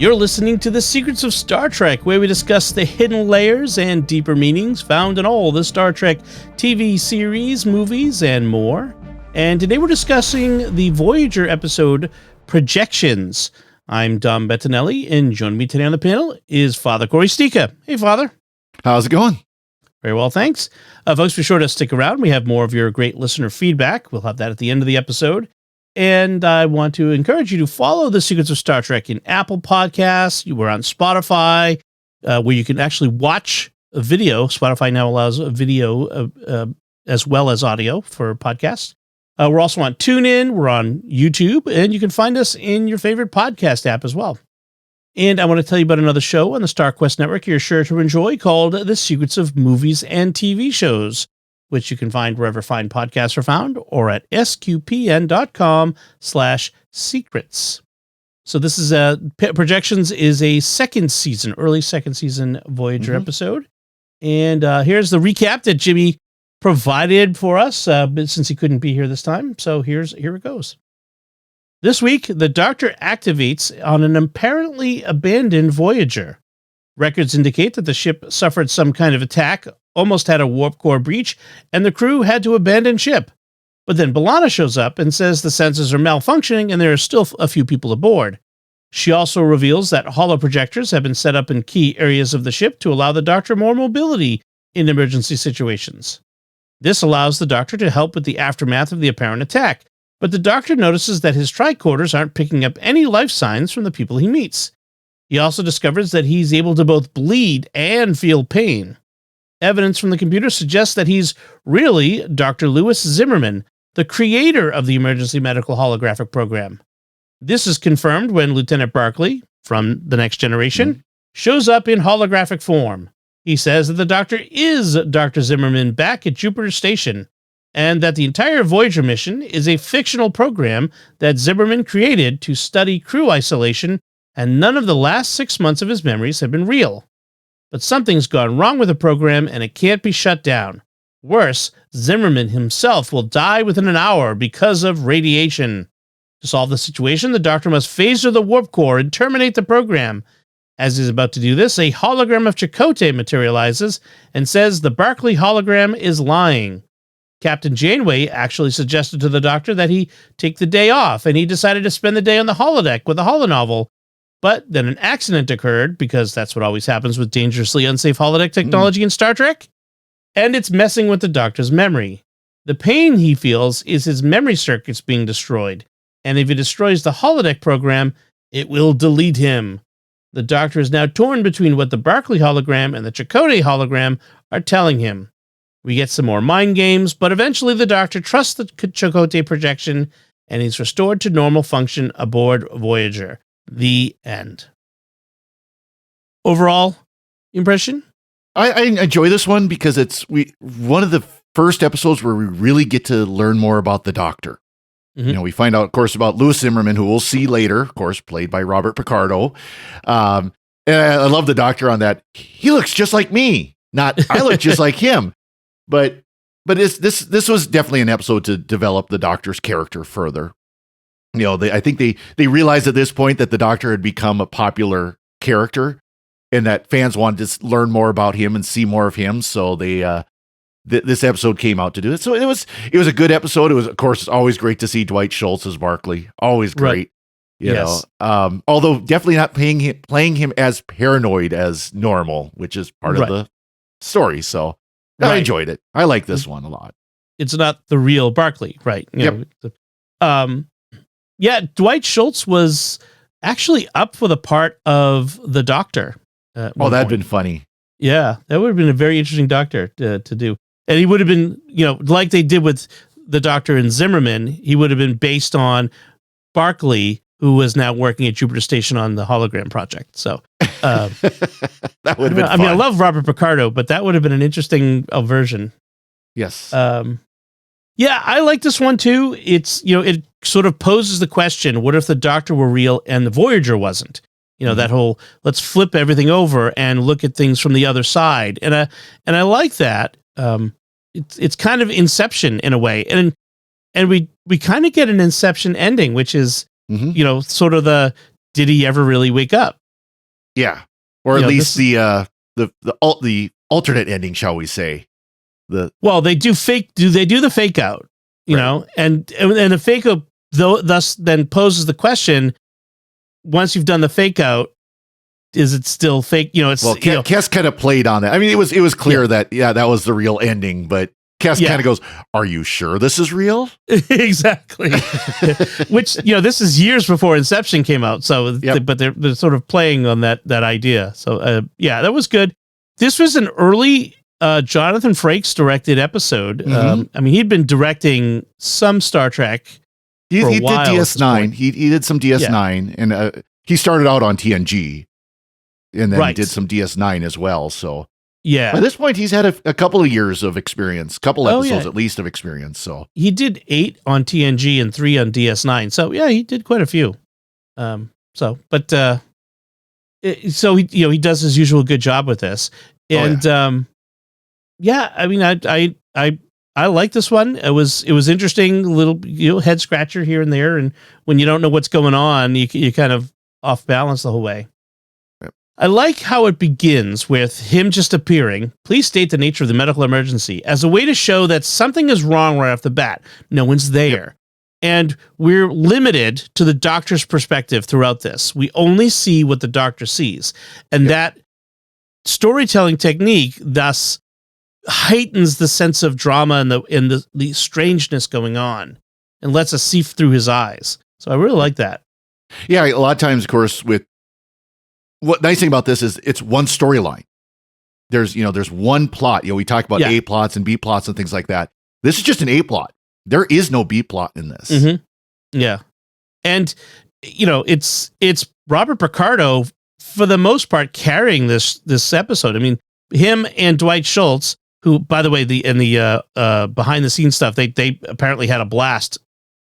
You're listening to The Secrets of Star Trek, where we discuss the hidden layers and deeper meanings found in all the Star Trek TV series, movies, and more. And today we're discussing the Voyager episode, Projections. I'm Dom Bettinelli, and joining me today on the panel is Father Cory Sticha. Hey, Father. How's it going? Very well, thanks. Folks, be sure to stick around. We have more of your great listener feedback. We'll have that at the end of the episode. And I want to encourage you to follow The Secrets of Star Trek in Apple Podcasts. We're on Spotify, where you can actually watch a video. Spotify now allows a video as well as audio for podcasts. We're also on TuneIn. We're on YouTube. And you can find us in your favorite podcast app as well. And I want to tell you about another show on the StarQuest Network you're sure to enjoy called The Secrets of Movies and TV Shows, which you can find wherever fine podcasts are found or at sqpn.com/secrets. So this is Projections is a early second season Voyager episode. And here's the recap that Jimmy provided for us since he couldn't be here this time. So here it goes. This week, the Doctor activates on an apparently abandoned Voyager. Records indicate that the ship suffered some kind of attack, almost had a warp core breach, and the crew had to abandon ship. But then B'Elanna shows up and says the sensors are malfunctioning and there are still a few people aboard. She also reveals that holoprojectors have been set up in key areas of the ship to allow the Doctor more mobility in emergency situations. This allows the Doctor to help with the aftermath of the apparent attack, but the Doctor notices that his tricorders aren't picking up any life signs from the people he meets. He also discovers that he's able to both bleed and feel pain. Evidence from the computer suggests that he's really Dr. Louis Zimmerman, the creator of the emergency medical holographic program. This is confirmed when Lieutenant Barclay, from The Next Generation, shows up in holographic form. He says that the Doctor is Dr. Zimmerman back at Jupiter Station, and that the entire Voyager mission is a fictional program that Zimmerman created to study crew isolation, and none of the last 6 months of his memories have been real. But something's gone wrong with the program, and it can't be shut down. Worse, Zimmerman himself will die within an hour because of radiation. To solve the situation, the Doctor must phaser the warp core and terminate the program. As he's about to do this, a hologram of Chakotay materializes and says the Barclay hologram is lying. Captain Janeway actually suggested to the Doctor that he take the day off, and he decided to spend the day on the holodeck with a holonovel. But then an accident occurred, because that's what always happens with dangerously unsafe holodeck technology in Star Trek, and it's messing with the Doctor's memory. The pain he feels is his memory circuits being destroyed, and if he destroys the holodeck program, it will delete him. The Doctor is now torn between what the Barclay hologram and the Chakotay hologram are telling him. We get some more mind games, but eventually the Doctor trusts the Chakotay projection, and he's restored to normal function aboard Voyager. The end. Overall impression? I enjoy this one because it's one of the first episodes where we really get to learn more about the Doctor. You know, we find out, of course, about Louis Zimmerman, who we'll see later, of course, played by Robert Picardo. And I love the Doctor on that. He looks just like me, not I look just like him. But this was definitely an episode to develop the Doctor's character further. You know, I think they realized at this point that the Doctor had become a popular character, and that fans wanted to learn more about him and see more of him. So this episode came out to do it. So it was a good episode. It was, of course, always great to see Dwight Schultz as Barclay. Always great. Right. You know, although definitely not playing him as paranoid as normal, which is part of the story. So I enjoyed it. I like this one a lot. It's not the real Barclay, right? You know, Dwight Schultz was actually up for the part of the Doctor. That'd been funny. Yeah, that would have been a very interesting Doctor to do. And he would have been, you know, like they did with the Doctor and Zimmerman, he would have been based on Barclay, who was now working at Jupiter Station on the hologram project. So that would have been fun. I mean, I love Robert Picardo, but that would have been an interesting version. Yes. Yeah, I like this one too. It's, you know, it sort of poses the question, what if the Doctor were real and the Voyager wasn't? You know, that whole, let's flip everything over and look at things from the other side. And I like that. It's kind of Inception in a way. And we kind of get an Inception ending, which is, you know, sort of the, did he ever really wake up? Yeah, or You at know, least the alternate ending, shall we say? Well, they do the fake out, you Right. know, and the fake out thus then poses the question: once you've done the fake out, is it still fake? You know, it's Kes kind of played on that. I mean, it was clear that that was the real ending, but Kes kind of goes, "Are you sure this is real?" Exactly. Which, you know, this is years before Inception came out, so but they're sort of playing on that idea. So that was good. This was an early Jonathan Frakes directed episode. I mean, he'd been directing some Star Trek. He did DS9. He did some DS9, and he started out on TNG, and then he did some DS9 as well. So by this point, he's had a couple of years of experience, couple episodes at least of experience. So he did 8 on TNG and 3 on DS9. So he did quite a few. So he does his usual good job with this, and I mean, I like this one. It was interesting, a little head scratcher here and there, and when you don't know what's going on, you kind of off balance the whole way. Yep. I like how it begins with him just appearing. Please state the nature of the medical emergency as a way to show that something is wrong right off the bat. No one's there. Yep. And we're limited to the doctor's perspective throughout this. We only see what the doctor sees. And that storytelling technique thus heightens the sense of drama and the strangeness going on and lets us see through his eyes. So I really like that. Yeah, a lot of times, of course, with what nice thing about this is it's one storyline. There's one plot. We talk about A plots and B plots and things like that. This is just an A plot. There is no B plot in this. Mm-hmm. Yeah. And it's Robert Picardo for the most part carrying this episode. I mean, him and Dwight Schultz, who, by the way, in the behind the scenes stuff, they apparently had a blast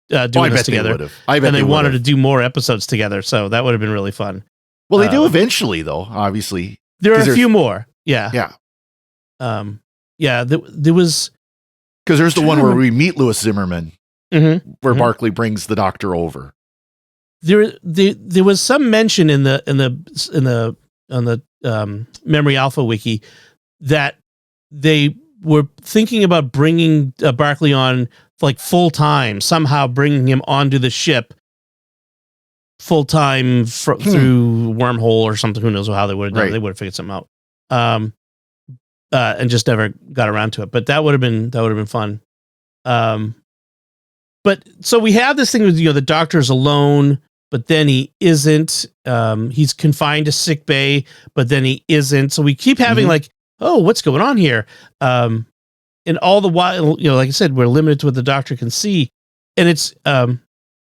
doing this together. And they wanted to do more episodes together, so that would have been really fun. Well, they do eventually, though. Obviously, there are a few more. Yeah, yeah. There was because there's the one where we meet Louis Zimmerman, where Barclay brings the doctor over. There was some mention on the Memory Alpha wiki that they were thinking about bringing Barclay on like full time, somehow bringing him onto the ship full time through wormhole or something. Who knows how they would have done it. They would have figured something out, and just never got around to it. But that would have been fun. But so we have this thing with the doctor's alone, but then he isn't. He's confined to sick bay, but then he isn't. So we keep having what's going on here? And all the while, like I said, we're limited to what the doctor can see. And it's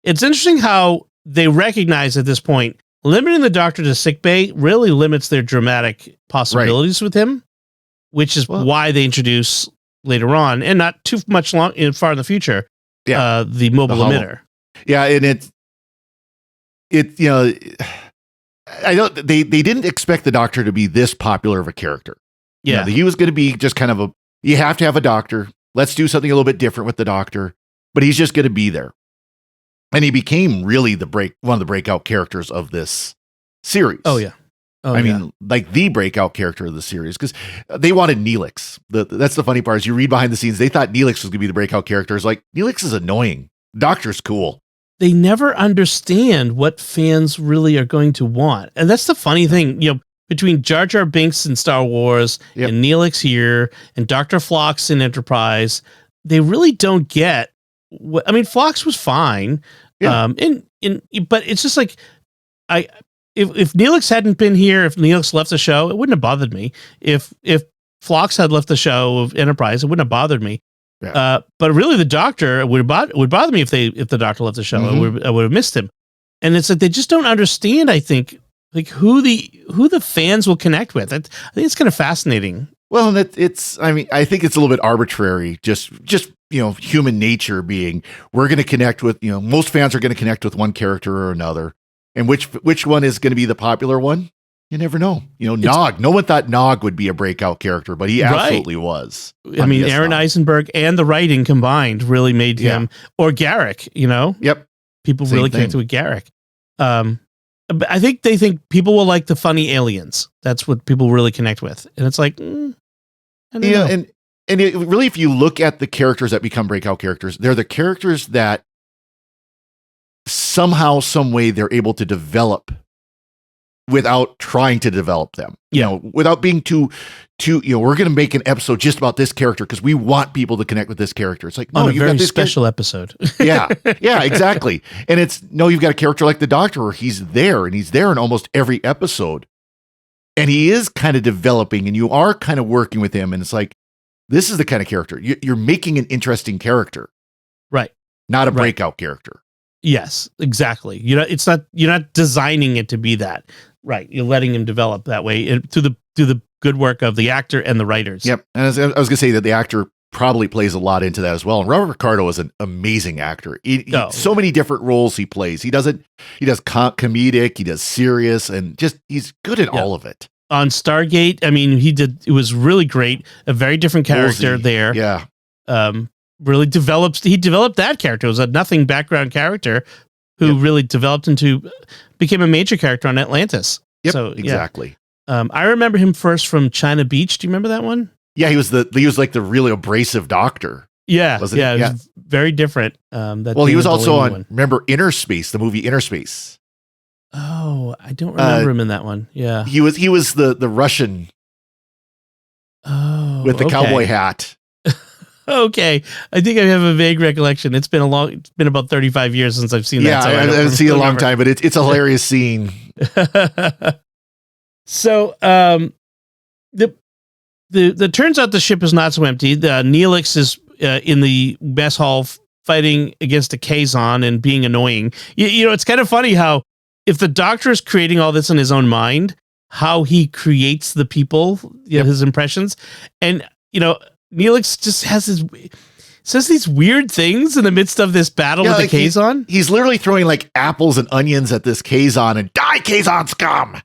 interesting how they recognize at this point, limiting the doctor to sick bay really limits their dramatic possibilities with him, which is why they introduce later on, and not too much far in the future, the mobile emitter. Yeah. And I know they didn't expect the doctor to be this popular of a character. Yeah. He was going to be just kind of you have to have a doctor. Let's do something a little bit different with the doctor, but he's just going to be there. And he became really one of the breakout characters of this series. Oh yeah. I mean, like the breakout character of the series, because they wanted Neelix. That's the funny part is you read behind the scenes, they thought Neelix was going to be the breakout character. It's like, Neelix is annoying. Doctor's cool. They never understand what fans really are going to want. And that's the funny thing, between Jar Jar Binks in Star Wars and Neelix here and Dr. Phlox in Enterprise, they really don't get what, I mean, Phlox was fine. Yeah. But it's just like, if Neelix hadn't been here, if Neelix left the show, it wouldn't have bothered me. If Phlox had left the show of Enterprise, it wouldn't have bothered me. Yeah. But really, the Doctor would bother me if the Doctor left the show. I would have missed him. And it's like they just don't understand. I think like who the fans will connect with. I think it's kind of fascinating. Well, it's. I mean, I think it's a little bit arbitrary. Just human nature being we're going to connect with. Most fans are going to connect with one character or another, and which one is going to be the popular one? You never know. Nog. No one thought Nog would be a breakout character, but he absolutely was. I mean, Aaron Eisenberg and the writing combined really made him, or Garrick. Yep. People really connected with Garrick. I think they think people will like the funny aliens. That's what people really connect with. And it's like, I don't know. And it, really, if you look at the characters that become breakout characters, they're the characters that somehow, some way, they're able to develop without trying to develop them. You know, without being too, we're going to make an episode just about this character because we want people to connect with this character. It's like, no, you've got this special episode. yeah, exactly. And you've got a character like the Doctor where he's there in almost every episode. And he is kind of developing and you are kind of working with him. And it's like, this is the kind of character you're making an interesting character. Right. Not a breakout character. Yes, exactly. You're not designing it to be that. Right. You're letting him develop that way through the good work of the actor and the writers. Yep. And I was going to say that the actor probably plays a lot into that as well. And Robert Picardo is an amazing actor. So many different roles he plays. He does comedic, he does serious, and just he's good at all of it. On Stargate, I mean, it was really great. A very different character there. Yeah. Really developed that character. It was a nothing background character who really became a major character on Atlantis. Yep, so exactly. I remember him first from China Beach. Do you remember that one? Yeah, he was like the really abrasive doctor. Yeah, wasn't he? It was very different. He was also on, remember Inner Space, the movie Inner Space. Oh, I don't remember him in that one. Yeah. He was the Russian with the cowboy hat. Okay. I think I have a vague recollection. It's been about 35 years since I've seen that. So I haven't seen it a long time, but it's a hilarious scene. So, the turns out the ship is not so empty. The Neelix is in the mess hall fighting against a Kazon and being annoying. You know, it's kind of funny how if the Doctor is creating all this in his own mind, how he creates the people, his impressions, and Neelix just says these weird things in the midst of this battle with the Kazon. He's literally throwing like apples and onions at this Kazon and die Kazon scum.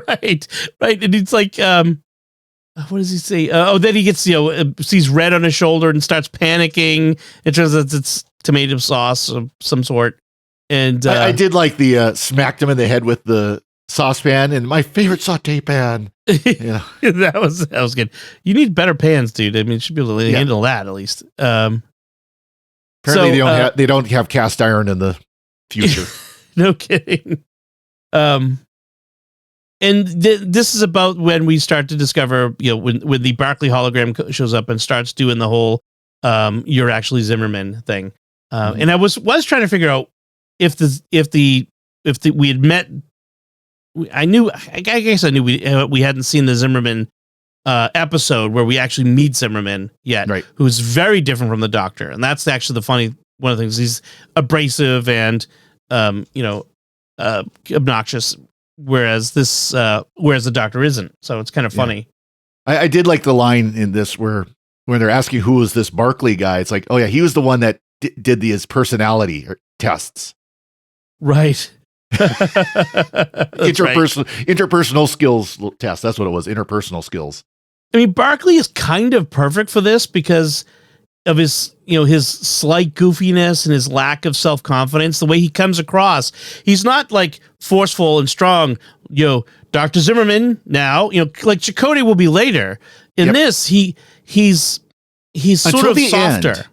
Right. And it's like, what does he say? Then he gets, sees red on his shoulder and starts panicking. It turns out it's tomato sauce of some sort. And I did like the smacked him in the head with the saucepan and my favorite saute pan. Yeah, that was good. You need better pans, dude. I mean, you should be able to handle that at least. Apparently, they don't have cast iron in the future. No kidding. And this is about when we start to discover, when the Barclay hologram shows up and starts doing the whole "you're actually Zimmerman" thing. And I was trying to figure out if we had met. I guess I knew we hadn't seen the Zimmerman episode where we actually meet Zimmerman yet, right? Who's very different from the Doctor, and that's actually one of the things. He's abrasive and obnoxious, whereas the Doctor isn't. So it's kind of funny. I did like the line in this where when they're asking who is this Barclay guy, it's like, oh yeah, he was the one that did his personality tests, right? Interpersonal skills test. That's what it was. Interpersonal skills. I mean, Barclay is kind of perfect for this because of his slight goofiness and his lack of self-confidence, the way he comes across. He's not like forceful and strong, Dr. Zimmerman now, like Chakotay will be later. In this, he's sort of softer.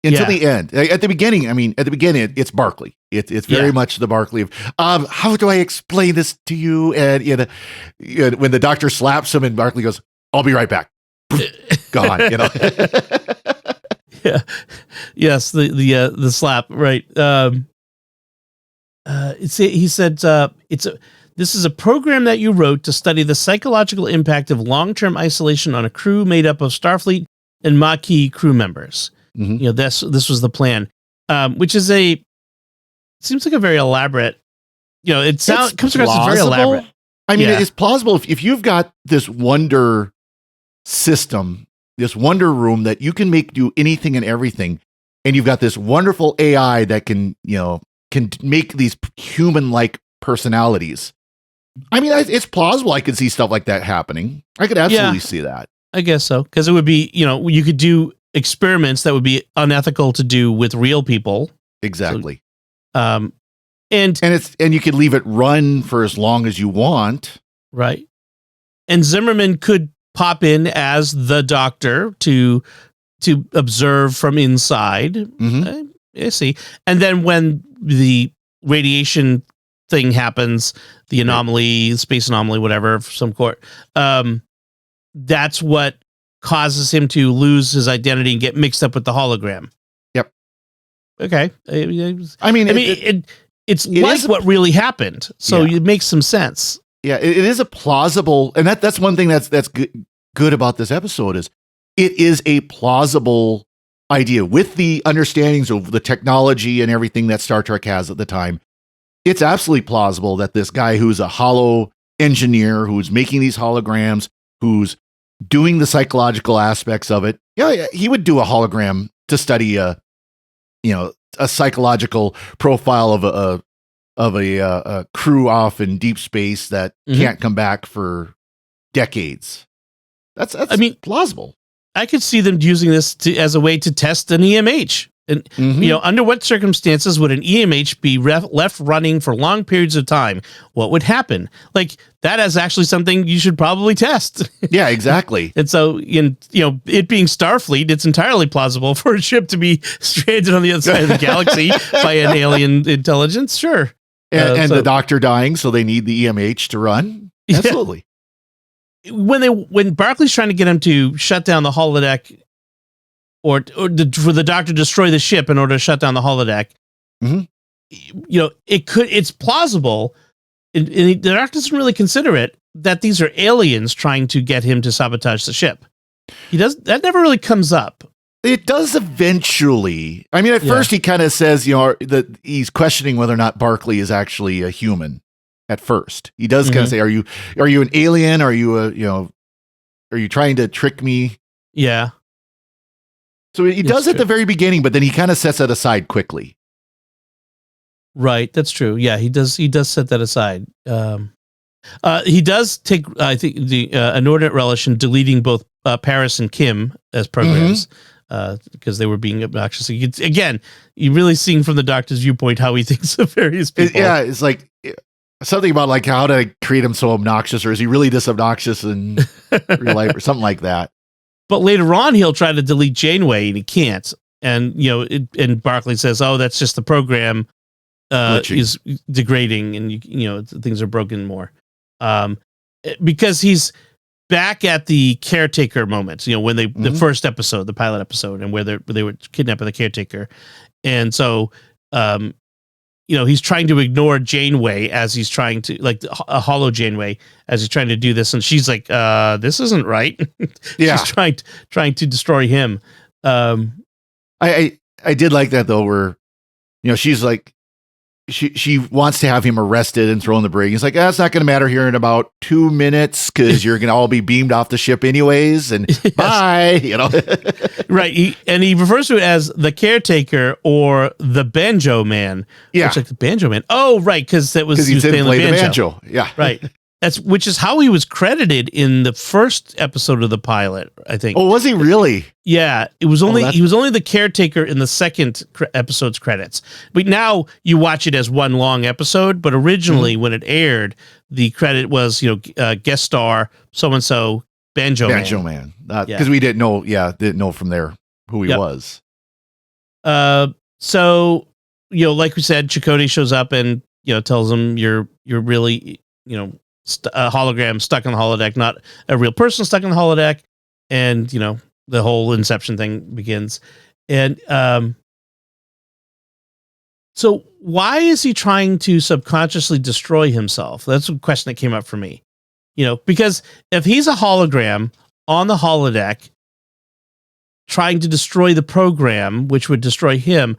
Until the end. At the beginning, it's Barclay. It's very much the Barclay of, how do I explain this to you? And when the Doctor slaps him and Barclay goes, I'll be right back. Gone, Yeah. Yes, the slap, right. He said, this is a program that you wrote to study the psychological impact of long-term isolation on a crew made up of Starfleet and Maquis crew members. Mm-hmm. This was the plan, which is seems like a very elaborate, comes across as very elaborate. I mean, it's plausible if you've got this wonder system, this wonder room that you can do anything and everything. And you've got this wonderful AI that can make these human-like personalities. I mean, it's plausible. I could see stuff like that happening. I could absolutely see that. I guess so. Cause it would be, you could do experiments that would be unethical to do with real people. Exactly. So, And you could leave it run for as long as you want. Right. And Zimmerman could pop in as the doctor to observe from inside. Mm-hmm. I see. And then when the radiation thing happens, the anomaly, space anomaly, whatever, of some court, that's what causes him to lose his identity and get mixed up with the hologram. Yep. Okay. It's like what really happened. So it makes some sense. Yeah, it is a plausible, and that's one thing that's good about this episode is it is a plausible idea with the understandings of the technology and everything that Star Trek has at the time. It's absolutely plausible that this guy who's a holo engineer, who's making these holograms, who's doing the psychological aspects of it, he would do a hologram to study a psychological profile of a crew off in deep space that can't come back for decades. That's plausible. I could see them using this as a way to test an EMH. And under what circumstances would an EMH be left running for long periods of time? What would happen? Like, that is actually something you should probably test. Yeah, exactly. And so, it being Starfleet, it's entirely plausible for a ship to be stranded on the other side of the galaxy by an alien intelligence. Sure. And the doctor dying, so they need the EMH to run. Absolutely. Yeah. When Barclay's trying to get him to shut down the holodeck, for the doctor to destroy the ship in order to shut down the holodeck, it's plausible, and the doctor doesn't really consider it, that these are aliens trying to get him to sabotage the ship. That never really comes up. It does eventually. I mean, at first he kind of says, that he's questioning whether or not Barclay is actually a human. At first, he does kind of say, "Are you an alien? Are you are you trying to trick me?" Yeah. So he does at the very beginning, but then he kind of sets that aside quickly. Right, that's true. Yeah, he does set that aside. He does take, I think, the inordinate relish in deleting both Paris and Kim as programs because they were being obnoxious. Again, you're really seeing from the doctor's viewpoint how he thinks of various people. It's like something about like, how did I create him so obnoxious, or is he really this obnoxious in real life, or something like that. But later on, he'll try to delete Janeway, and he can't. And and Barclay says, "Oh, that's just the program is degrading, and things are broken more." Because he's back at the caretaker moments. When the first episode, the pilot episode, and where they were kidnapping the caretaker, and so he's trying to ignore Janeway as he's trying to, like, a hollow Janeway as he's trying to do this, and she's like, "This isn't right." Yeah, she's trying to destroy him. I did like that though, where she's like, she wants to have him arrested and thrown in the brig. He's like, "That's not going to matter here in about 2 minutes because you're going to all be beamed off the ship anyways, and bye." Right. He refers to it as the caretaker or the banjo man. Yeah, which, like, the banjo man. Oh, right, because he was playing the banjo. Yeah, right. Which is how he was credited in the first episode of the pilot, I think. Oh, was he really? Yeah, he was only the caretaker in the second episode's credits. But now you watch it as one long episode. But originally, when it aired, the credit was guest star so and so banjo man. Because we didn't know from there who he was. So like we said, Chakotay shows up and tells him you're really a hologram stuck on the holodeck, not a real person stuck on the holodeck, and the whole Inception thing begins. And so why is he trying to subconsciously destroy himself? That's a question that came up for me. Because if he's a hologram on the holodeck trying to destroy the program, which would destroy him,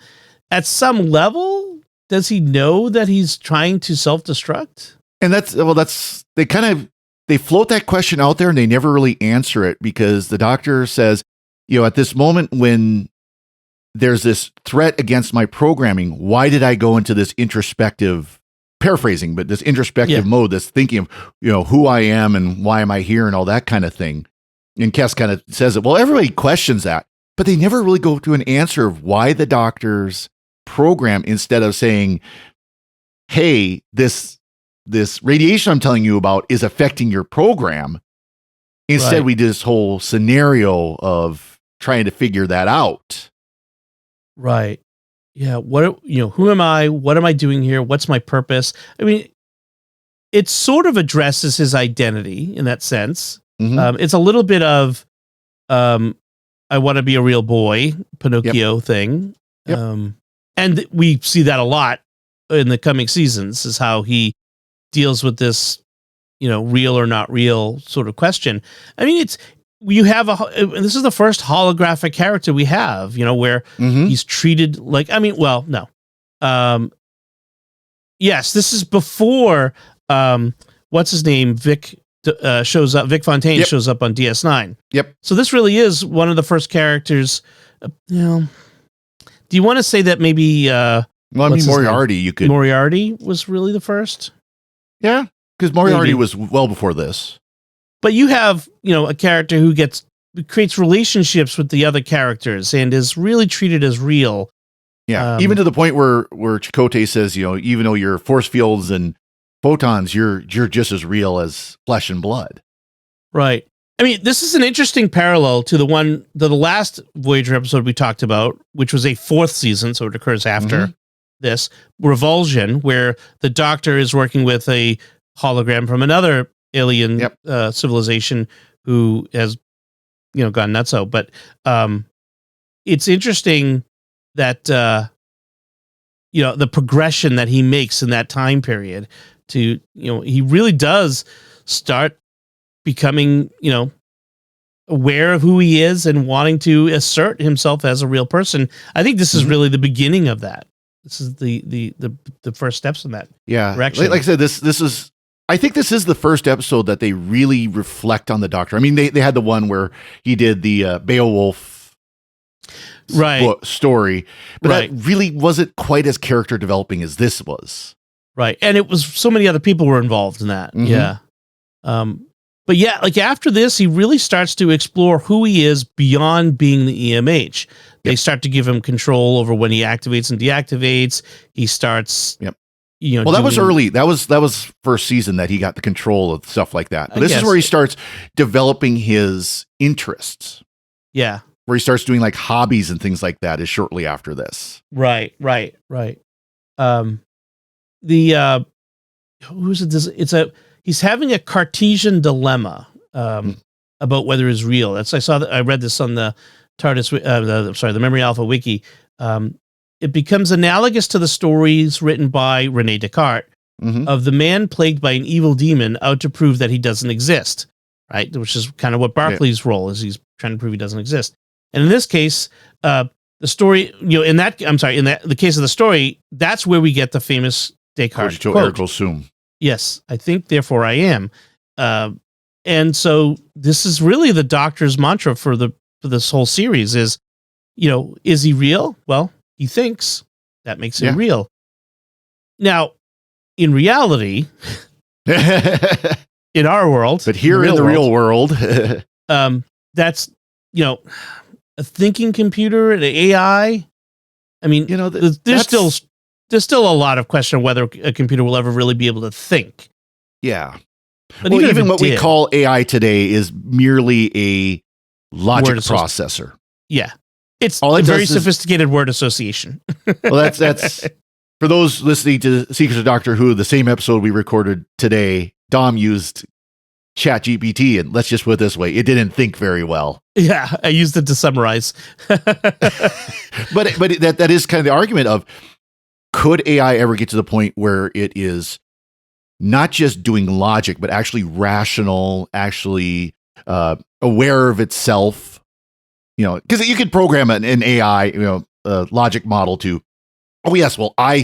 at some level, does he know that he's trying to self-destruct? And they float that question out there and they never really answer it, because the doctor says, at this moment when there's this threat against my programming, why did I go into this introspective, paraphrasing, but this introspective mode, this thinking of, who I am and why am I here and all that kind of thing. And Kes kind of says it. Well, everybody questions that, but they never really go to an answer of why the doctor's program, instead of saying, hey, this radiation I'm telling you about is affecting your program. Instead, Right. we did this whole scenario of trying to figure that out. Right. Yeah. Who am I? What am I doing here? What's my purpose? I mean, it sort of addresses his identity in that sense. Mhm. It's a little bit of, I want to be a real boy, Pinocchio thing. Yep. And we see that a lot in the coming seasons, is how he deals with this, real or not real sort of question. I mean, this is the first holographic character we have, where Mhm. he's treated like, no. Yes, this is before, what's his name? Vic shows up. Vic Fontaine Yep. shows up on DS9. Yep. So this really is one of the first characters. Do you want to say that maybe? Well, I what's mean, his Moriarty, you could. Moriarty was really the first. Yeah, because Moriarty Maybe. was well before this. But you have, a character who creates relationships with the other characters and is really treated as real. Yeah, even to the point where Chakotay says, even though you're force fields and photons, you're just as real as flesh and blood. Right. I mean, this is an interesting parallel to the last Voyager episode we talked about, which was a fourth season, so it occurs after this, Revulsion, where the Doctor is working with a hologram from another alien civilization who has, gone nutso. But it's interesting that, the progression that he makes in that time period to, he really does start becoming, aware of who he is and wanting to assert himself as a real person. I think this is really the beginning of that. This is the first steps in that direction. Like I said, this is, I think this is the first episode that they really reflect on the Doctor. I mean, they had the one where he did the Beowulf story, but that really wasn't quite as character developing as this was. Right. And it was, so many other people were involved in that. Yeah. But yeah, like after this, he really starts to explore who he is beyond being the EMH. They start to give him control over when he activates and deactivates. He starts, well, that was early. That was first season that he got the control of stuff like that. But this is where he starts developing his interests. Yeah. Where he starts doing like hobbies and things like that is shortly after this. Right. He's having a Cartesian dilemma about whether it's real. I read this on the TARDIS, the Memory Alpha wiki. It becomes analogous to the stories written by René Descartes of the man plagued by an evil demon out to prove that he doesn't exist, right? Which is kind of what Barclay's role is. He's trying to prove he doesn't exist. And in this case, the story, in the case of the story, that's where we get the famous Descartes Cogito quote. ergo sum. Yes, I think, therefore I am. And so this is really the Doctor's mantra for this whole series is, is he real? Well, he thinks that makes him real. Now, in reality, in our world, but here in the real world, that's, a thinking computer, an AI. I mean, there's still a lot of question of whether a computer will ever really be able to think. Yeah. But well, even what we call AI today is merely a logic processor. Yeah. It's a very sophisticated word association. Well, that's for those listening to Secrets of Doctor Who, the same episode we recorded today, Dom used ChatGPT, and let's just put it this way, it didn't think very well. Yeah, I used it to summarize. but that is kind of the argument of, could AI ever get to the point where it is not just doing logic, but actually rational, actually aware of itself? Because you could program an AI, logic model to, oh yes, well, I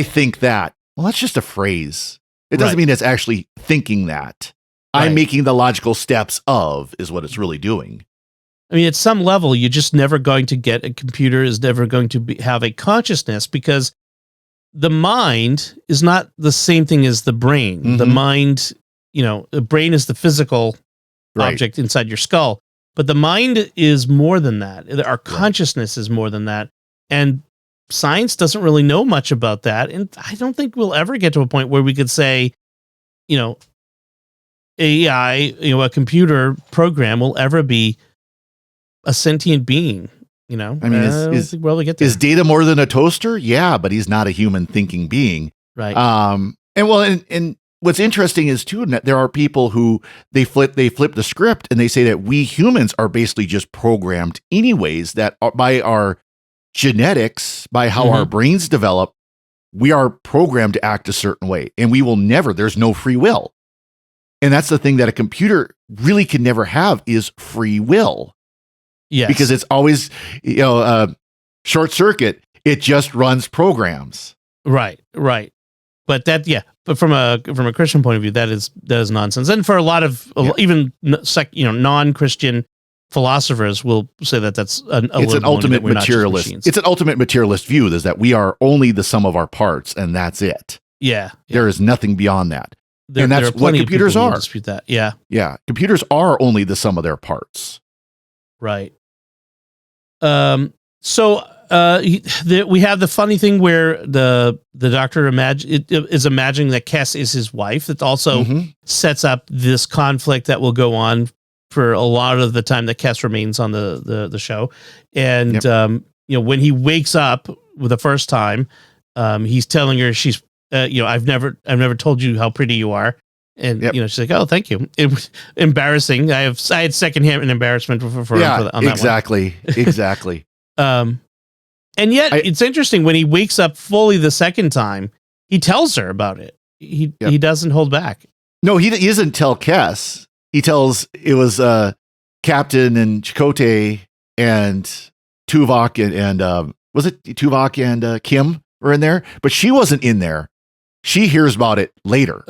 think that. Well, that's just a phrase. It doesn't mean it's actually thinking that. I'm making the logical steps of is what it's really doing. I mean, at some level, you're just never going to get a computer is never going to have a consciousness, because the mind is not the same thing as the brain. The mind, the brain is the physical object inside your skull, but the mind is more than that. Our consciousness is more than that. And science doesn't really know much about that. And I don't think we'll ever get to a point where we could say, AI, a computer program will ever be a sentient being. I mean, is Data more than a toaster? Yeah, but he's not a human thinking being. Right. And what's interesting is too that there are people who they flip the script and they say that we humans are basically just programmed anyways, that by our genetics, by how our brains develop, we are programmed to act a certain way, and we will never, there's no free will. And that's the thing that a computer really can never have, is free will. Yes. Because it's always, short circuit. It just runs programs. Right. But but from a Christian point of view, that is nonsense. And for a lot of even non-Christian philosophers will say that that's it's an ultimate materialist. It's an ultimate materialist view, is that we are only the sum of our parts, and that's it. Yeah. There is nothing beyond that. And that's what computers are. Dispute that. Yeah. Yeah. Computers are only the sum of their parts. Right. So we have the funny thing where the doctor is imagining that Kes is his wife. That also sets up this conflict that will go on for a lot of the time that Kes remains on the show. And when he wakes up for the first time, he's telling her she's I've never told you how pretty you are. And she's like, "Oh, thank you." It was embarrassing. I had secondhand embarrassment for on that one. Exactly. And yet it's interesting, when he wakes up fully the second time, he tells her about it. He doesn't hold back. No, he doesn't tell Kes. He tells, it was Captain and Chakotay and Tuvok and was it Tuvok and Kim were in there, but she wasn't in there. She hears about it later.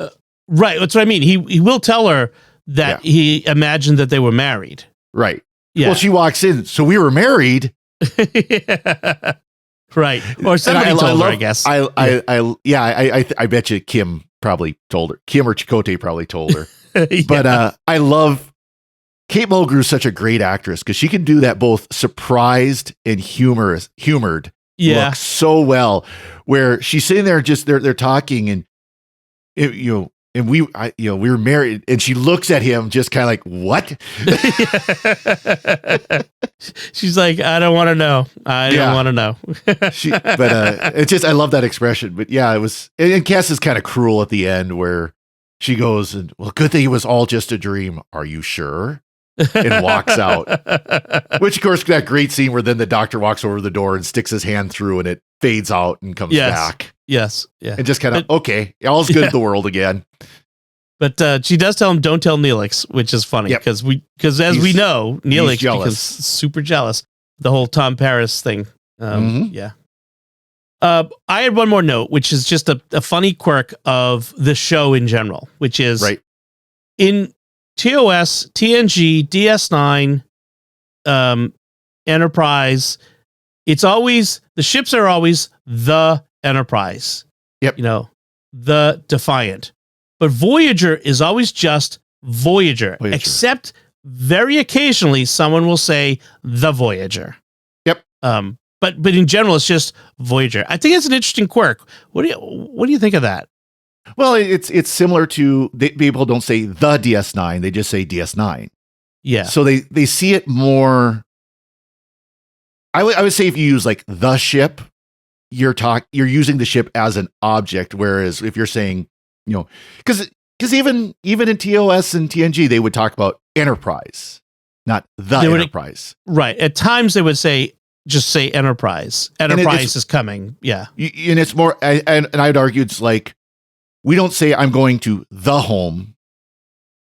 Right. That's what I mean. He will tell her that he imagined that they were married. Right. Yeah. Well, she walks in. So we were married. Right. Or somebody told her, I guess. I bet you Kim probably told her. Kim or Chakotay probably told her. But I love Kate Mulgrew's such a great actress, because she can do that both surprised and humored. Look so well, where she's sitting there, just they're talking, and and we were married, and she looks at him just kind of like, what? She's like, I don't want to know. I don't want to know. But it's just, I love that expression. But yeah, it was, and Kes is kind of cruel at the end, where she goes, and well, good thing it was all just a dream. Are you sure? And walks out. Which, of course, that great scene where then the doctor walks over the door and sticks his hand through, and it fades out and comes back. Yes. Yeah. And just kind of, okay, all's good in the world again. But she does tell him, don't tell Neelix, which is funny, because we know, Neelix becomes super jealous. The whole Tom Paris thing. Yeah. I had one more note, which is just a funny quirk of the show in general, which is in TOS, TNG, DS9, Enterprise, it's always, the ships are always the Enterprise. Yep. The Defiant. But Voyager is always just Voyager, except very occasionally someone will say the Voyager. Yep. But in general, it's just Voyager. I think it's an interesting quirk. What do you think of that? Well, it's similar to, people don't say the DS9, they just say DS9. Yeah. So they see it more. I would say if you use like the ship, you're using the ship as an object, whereas if you're saying, because even in TOS and TNG, they would talk about Enterprise, not the Enterprise. Right. At times they would just say Enterprise. Enterprise is coming. Yeah. And it's more, and I'd argue it's like, we don't say I'm going to the home.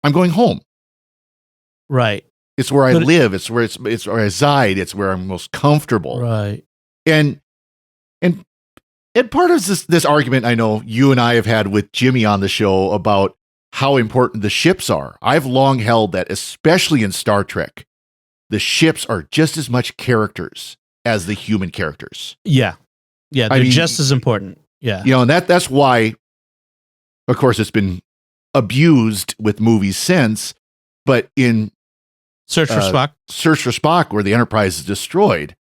I'm going home. Right. It's where I live. It's where I reside. It's where I'm most comfortable. Right. And part of this argument, I know you and I have had with Jimmy on the show about how important the ships are. I've long held that, especially in Star Trek, the ships are just as much characters as the human characters. Yeah. Yeah. They're just as important. Yeah. And that's why, of course, it's been abused with movies since, but in Search for Spock, where the Enterprise is destroyed,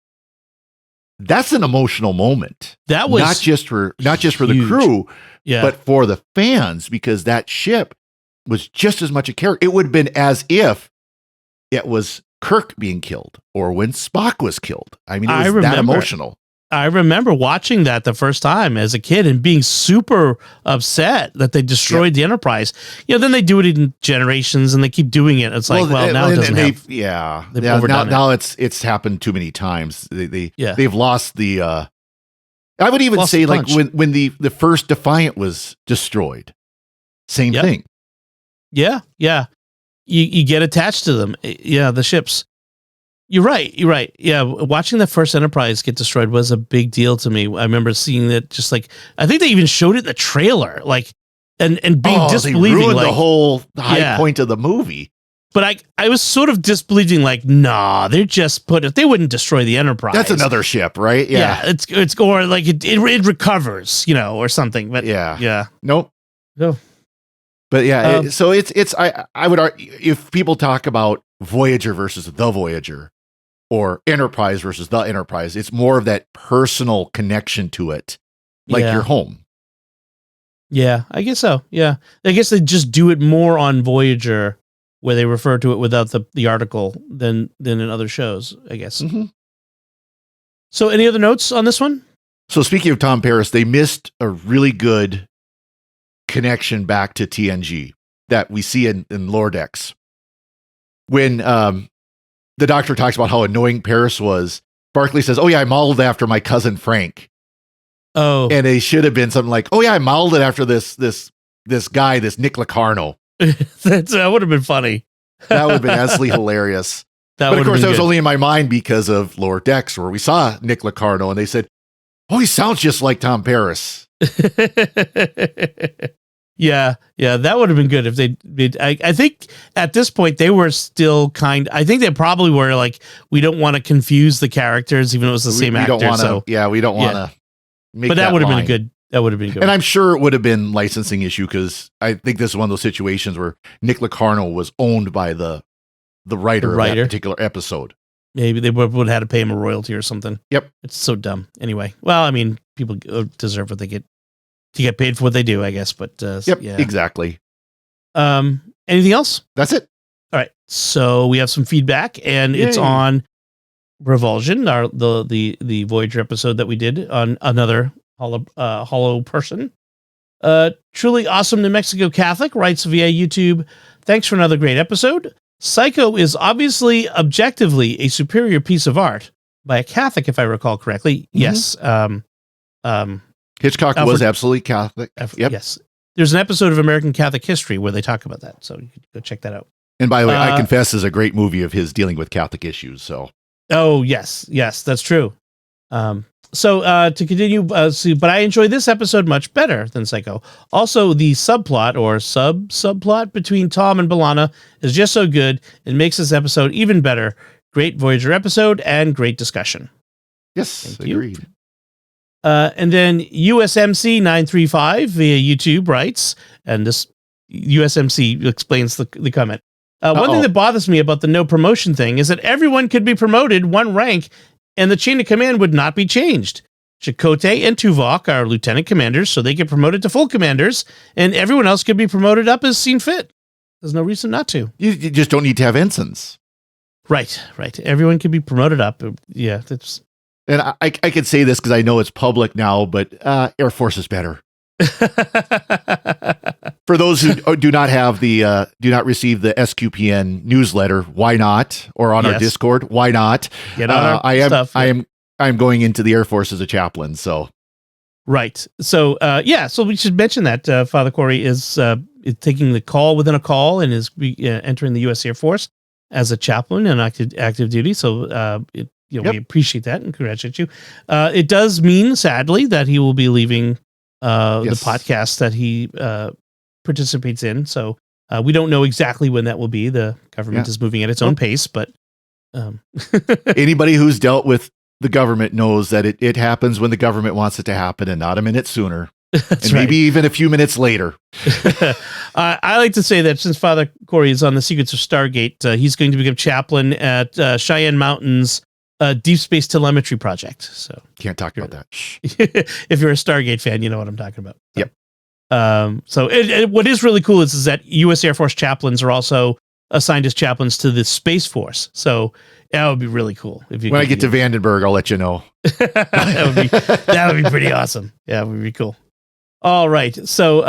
that's an emotional moment. That was not just for the huge. crew, Yeah. but for the fans, because that ship was just as much a character. It would have been as if it was Kirk being killed or when Spock was killed. I mean, it was that emotional. I remember watching that the first time as a kid and being super upset that they destroyed the Enterprise. Then they do it in Generations and they keep doing it. It's like, now it doesn't have. They've overdone now it's happened too many times. They've lost the. I would even say like when the first Defiant was destroyed, same thing. Yeah. You get attached to them. Yeah, the ships. You're right. Yeah, watching the first Enterprise get destroyed was a big deal to me. I remember seeing that, just like, I think they even showed it in the trailer, like, and being disbelieving. They ruined like, the whole high point of the movie. But I was sort of disbelieving, like, nah, they're just they wouldn't destroy the Enterprise. That's another ship, right? Yeah, it's or like it recovers, or something. But yeah, nope. No. But yeah, so it's I would argue, if people talk about Voyager versus the Voyager, or Enterprise versus the Enterprise, it's more of that personal connection to it, like your home. Yeah, I guess so. Yeah, I guess they just do it more on Voyager, where they refer to it without the article than in other shows, I guess. Mm-hmm. So, any other notes on this one? So, speaking of Tom Paris, they missed a really good connection back to TNG that we see in Lower Decks. When the Doctor talks about how annoying Paris was, Barclay says, "Oh yeah, I modeled after my cousin Frank." Oh, and it should have been something like, "Oh yeah, I modeled it after this guy, this Nick Locarno." That would have been funny. That would have been absolutely hilarious. But of course, that was only in my mind because of Lower Decks, where we saw Nick Locarno, and they said, "Oh, he sounds just like Tom Paris." Yeah, that would have been good if they did. I think at this point they were still I think they probably were like, we don't want to confuse the characters, even though it was the same actor. We don't want to make but that would have been good. That would have been good. And I'm sure it would have been licensing issue, because I think this is one of those situations where Nick Locarno was owned by the writer of that particular episode. Maybe they would have had to pay him a royalty or something. Yep. It's so dumb. Anyway, well, I mean, people deserve what they get. To get paid for what they do, I guess. But exactly. Anything else? That's it. All right. So we have some feedback, and it's on Revulsion, the Voyager episode that we did on another hollow person. Truly awesome New Mexico Catholic writes via YouTube. Thanks for another great episode. Psycho is obviously objectively a superior piece of art by a Catholic, if I recall correctly. Mm-hmm. Yes. Hitchcock was absolutely Catholic. Yep. Yes. There's an episode of American Catholic History where they talk about that. So you could go check that out. And by the way, I Confess is a great movie of his dealing with Catholic issues. So. Oh, yes. Yes, that's true. So to continue, but I enjoy this episode much better than Psycho. Also, the subplot or subplot between Tom and B'Elanna is just so good. It makes this episode even better. Great Voyager episode and great discussion. Yes, agreed. And then USMC935 via YouTube writes, and this USMC explains the comment. One thing that bothers me about the no promotion thing is that everyone could be promoted one rank and the chain of command would not be changed. Chakotay and Tuvok are lieutenant commanders, so they get promoted to full commanders, and everyone else could be promoted up as seen fit. There's no reason not to. You just don't need to have ensigns. Right. Everyone can be promoted up. Yeah, that's... And I can say this because I know it's public now, but Air Force is better. For those who do not have do not receive the SQPN newsletter, why not? Or on our Discord, why not? Get on our stuff. I am going into the Air Force as a chaplain, so. Right. So so we should mention that Father Cory is taking the call within a call and is entering the U.S. Air Force as a chaplain and active duty. So we appreciate that and congratulate you. It does mean, sadly, that he will be leaving the podcast that he participates in. So we don't know exactly when that will be. The government is moving at its own pace, but anybody who's dealt with the government knows that it happens when the government wants it to happen and not a minute sooner. And maybe even a few minutes later. I like to say that since Father Cory is on the Secrets of Stargate, he's going to become chaplain at Cheyenne Mountains Deep Space Telemetry Project. So can't talk about that. Shh. If you're a Stargate fan, you know what I'm talking about. Yep. So what is really cool is that U.S. Air Force chaplains are also assigned as chaplains to the Space Force. So that would be really cool. If you when I get to Vandenberg, I'll let you know. that would be pretty awesome. Yeah, it would be cool. All right. So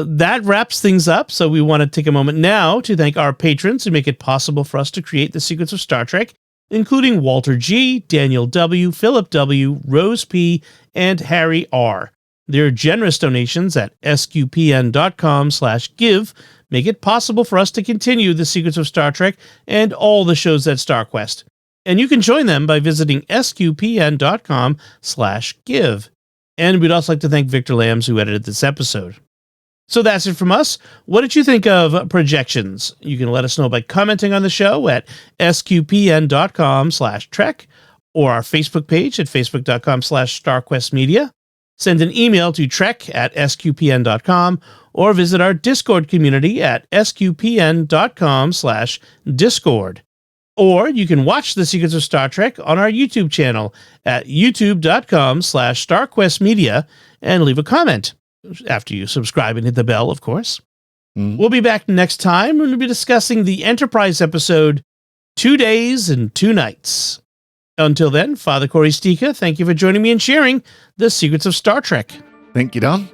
that wraps things up. So we want to take a moment now to thank our patrons who make it possible for us to create the Secrets of Star Trek, including Walter G., Daniel W., Philip W., Rose P., and Harry R. Their generous donations at sqpn.com/give make it possible for us to continue the Secrets of Star Trek and all the shows at StarQuest. And you can join them by visiting sqpn.com/give. And we'd also like to thank Victor Lambs, who edited this episode. So that's it from us. What did you think of Projections? You can let us know by commenting on the show at sqpn.com/trek or our Facebook page at facebook.com/StarQuestMedia. Send an email to trek@sqpn.com or visit our Discord community at sqpn.com/discord. Or you can watch The Secrets of Star Trek on our YouTube channel at youtube.com/StarQuestMedia and leave a comment after you subscribe and hit the bell, of course. We'll be back next time when we'll be discussing the Enterprise episode 2 Days and 2 Nights. Until then, Father Cory Sticha, thank you for joining me and sharing The Secrets of Star Trek. Thank you, Dom.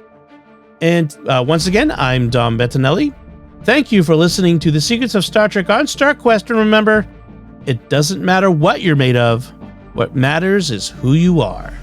And once again, I'm Dom Bettinelli. Thank you for listening to The Secrets of Star Trek on StarQuest. And remember, it doesn't matter what you're made of. What matters is who you are.